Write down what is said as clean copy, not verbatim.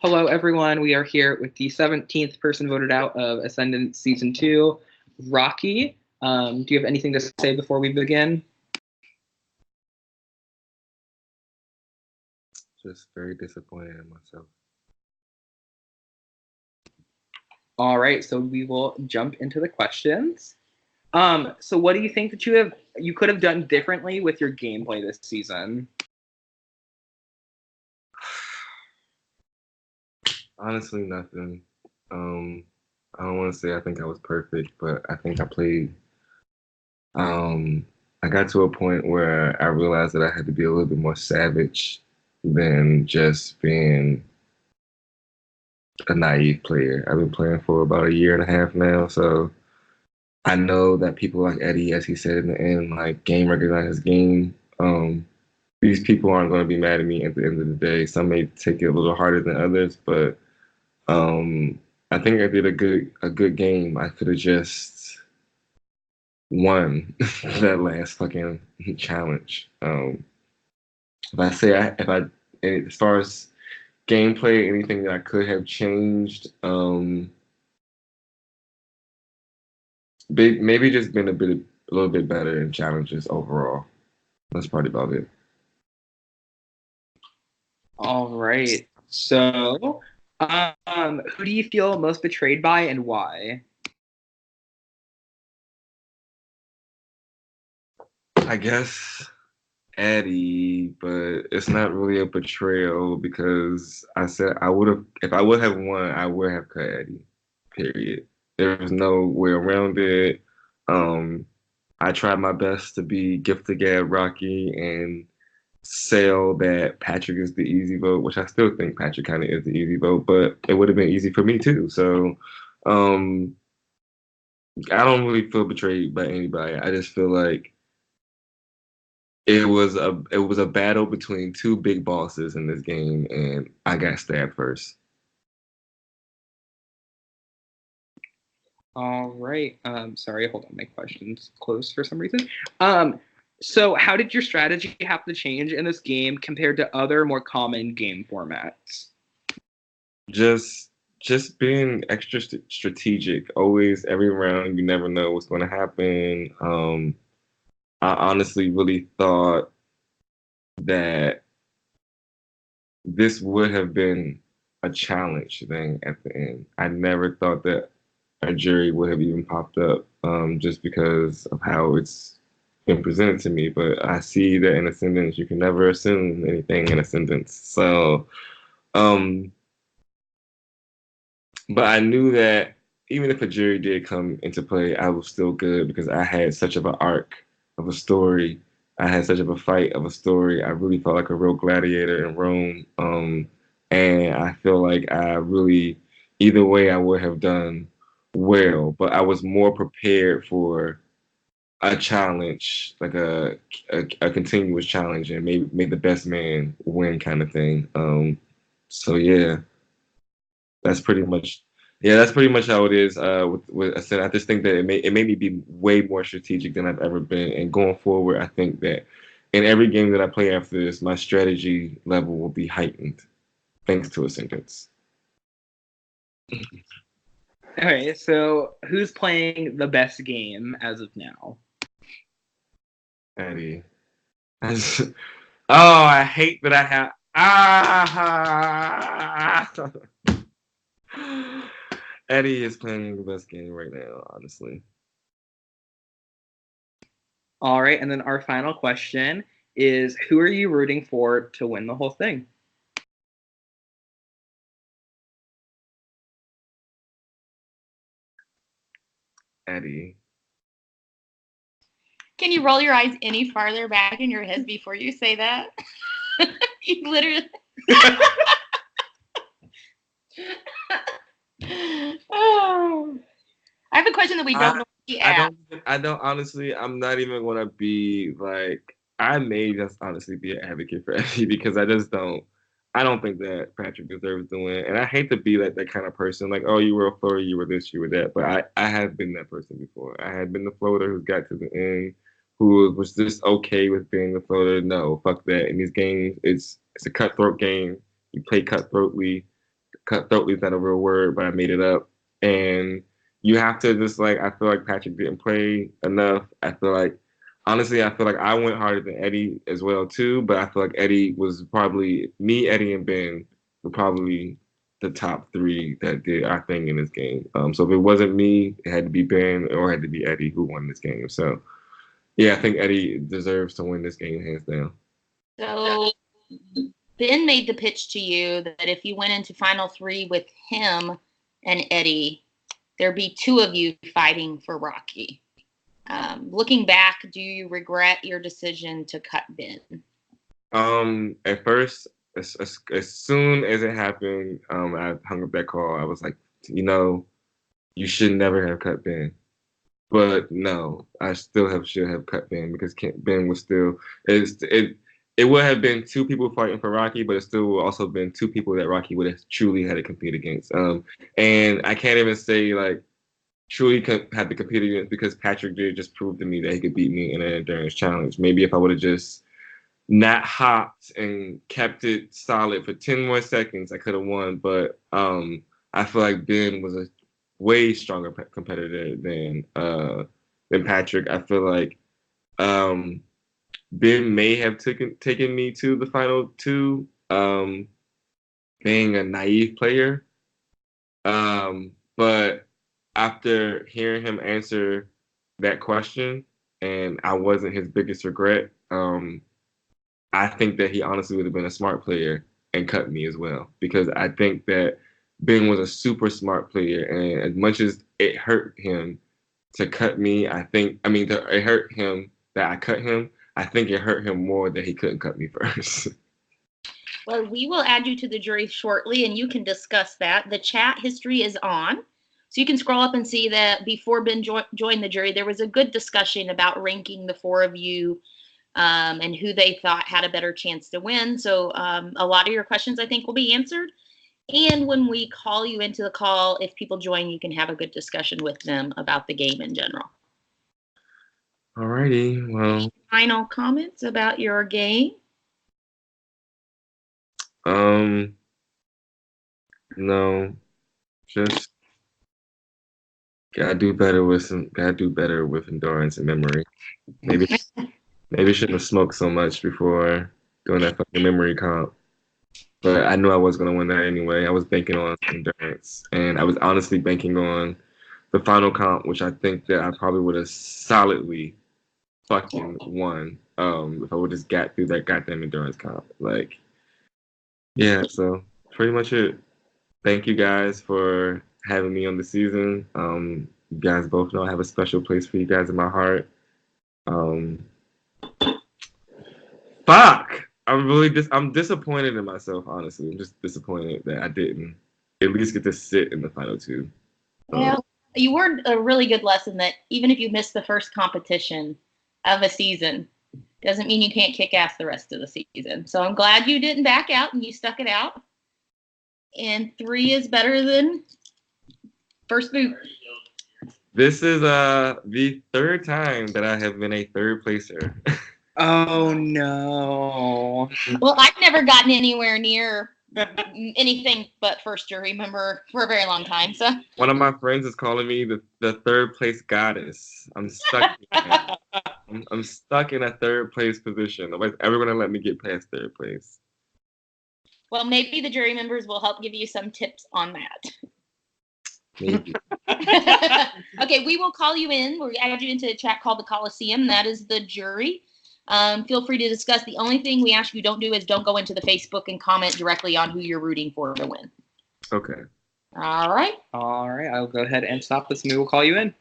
Hello, everyone. We are here with the 17th person voted out of Ascendant Season 2, Rocky. Do you have anything to say before we begin? Just very disappointed in myself. All right, so we will jump into the questions. So what do you think that you could have done differently with your gameplay this season? Honestly, nothing. I don't want to say I think I was perfect, but I think I played. I got to a point where I realized that I had to be a little bit more savage than just being a naive player. I've been playing for about a year and a half now, so I know that people like Eddie, as he said in the end, like game recognizes game. These people aren't going to be mad at me at the end of the day. Some may take it a little harder than others, but I think I did a good game. I could have just won that last fucking challenge. If I as far as gameplay, anything that I could have changed, maybe just been a little bit better in challenges overall. That's probably about it. All right. So, who do you feel most betrayed by and why? I guess Eddie, but it's not really a betrayal because I said I would have if I would have won, I would have cut Eddie. Period. There's no way around it. Um, I tried my best to be gift to gab Rocky and sell that Patrick is the easy vote, which I still think Patrick kind of is the easy vote, but it would have been easy for me too. So um, I don't really feel betrayed by anybody. I just feel like it was a battle between two big bosses in this game, and I got stabbed first. All right. Sorry, hold on. My question's closed for some reason. Um, so how did your strategy have to change in this game compared to other more common game formats? Just just being extra strategic. Always, every round, you never know what's going to happen. I honestly really thought that this would have been a challenge thing at the end. I never thought that a jury would have even popped up, just because of how it's been presented to me. But I see that in Ascendance, you can never assume anything in Ascendance. So, um, but I knew that even if a jury did come into play, I was still good because I had such of an arc of a story. I had such of a fight of a story. I really felt like a real gladiator in Rome. And I feel like I really, either way, I would have done well, but I was more prepared for a challenge, like a continuous challenge, and maybe made the best man win kind of thing. So yeah, that's pretty much that's pretty much how it is. With I said, I just think that it made me be way more strategic than I've ever been, and going forward, I think that in every game that I play after this, my strategy level will be heightened thanks to Ascendance. All right. So who's playing the best game as of now? Eddie. Oh, I hate that I have. Ah! Eddie is playing the best game right now, honestly. All right. And then our final question is, who are you rooting for to win the whole thing? Eddie. Can you roll your eyes any farther back in your head before you say that? You literally. Oh. I have a question that we don't know. I don't honestly. I'm not even gonna be like. I may just honestly be an advocate for Eddie because I just don't. I don't think that Patrick deserves to win, and I hate to be like that kind of person. Like, oh, you were a floater, you were this, you were that. But I have been that person before. I had been the floater who got to the end, who was just okay with being the floater. No, fuck that. In these games, it's a cutthroat game. You play cutthroatly. cutthroatly is not a real word, but I made it up. And you have to just like, I feel like Patrick didn't play enough. I feel like, honestly, I feel like I went harder than Eddie as well too, but I feel like Eddie was probably, me, Eddie, and Ben were probably the top three that did our thing in this game. So if it wasn't me, it had to be Ben or it had to be Eddie who won this game. So yeah, I think Eddie deserves to win this game hands down. So Ben made the pitch to you that if you went into final three with him and Eddie, there'd be two of you fighting for Rocky. Looking back, do you regret your decision to cut Ben? At first, as soon as it happened, I hung up that call. I was like, you should never have cut Ben. But no, I still should have cut Ben because Ben was still it would have been two people fighting for Rocky, but it still would also been two people that Rocky would have truly had to compete against. And I can't even say like truly had to compete against because Patrick did just prove to me that he could beat me in an endurance challenge. Maybe if I would have just not hopped and kept it solid for 10 more seconds, I could have won. But I feel like Ben was a way stronger competitor than Patrick. I feel like Ben may have taken me to the final two, being a naive player. But after hearing him answer that question, and I wasn't his biggest regret, I think that he honestly would have been a smart player and cut me as well. Because I think that Ben was a super smart player, and as much as it hurt him to cut me, it hurt him that I cut him. I think it hurt him more that he couldn't cut me first. Well, we will add you to the jury shortly, and you can discuss that. The chat history is on, so you can scroll up and see that before Ben joined the jury, there was a good discussion about ranking the four of you and who they thought had a better chance to win. So a lot of your questions, I think, will be answered. And when we call you into the call, if people join, you can have a good discussion with them about the game in general. Alrighty, well. Final comments about your game? No, just gotta do better with endurance and memory. Maybe shouldn't have smoked so much before doing that fucking memory comp. But I knew I was gonna win that anyway. I was banking on endurance, and I was honestly banking on the final comp, which I think that I probably would have solidly fucking won if I would just got through that goddamn endurance comp. Like, yeah, so pretty much it. Thank you guys for having me on the season. You guys both know I have a special place for you guys in my heart. Fuck! I'm disappointed in myself, honestly. I'm just disappointed that I didn't at least get to sit in the final two. Well, you learned a really good lesson that even if you miss the first competition of a season, doesn't mean you can't kick ass the rest of the season. So I'm glad you didn't back out and you stuck it out. And 3 is better than first boot. This is the third time that I have been a third placer. Oh no. Well, I've never gotten anywhere near anything but first jury member for a very long time. So one of my friends is calling me the third place goddess. I'm stuck. I'm stuck in a third place position. Nobody's ever gonna let me get past third place. Well, maybe the jury members will help give you some tips on that. Maybe. Okay, we will call you in. We'll add you into a chat called the Coliseum. That is the jury. Feel free to discuss. The only thing we ask you don't do is don't go into the Facebook and comment directly on who you're rooting for to win. Okay. All right. All right. I'll go ahead and stop this and we will call you in.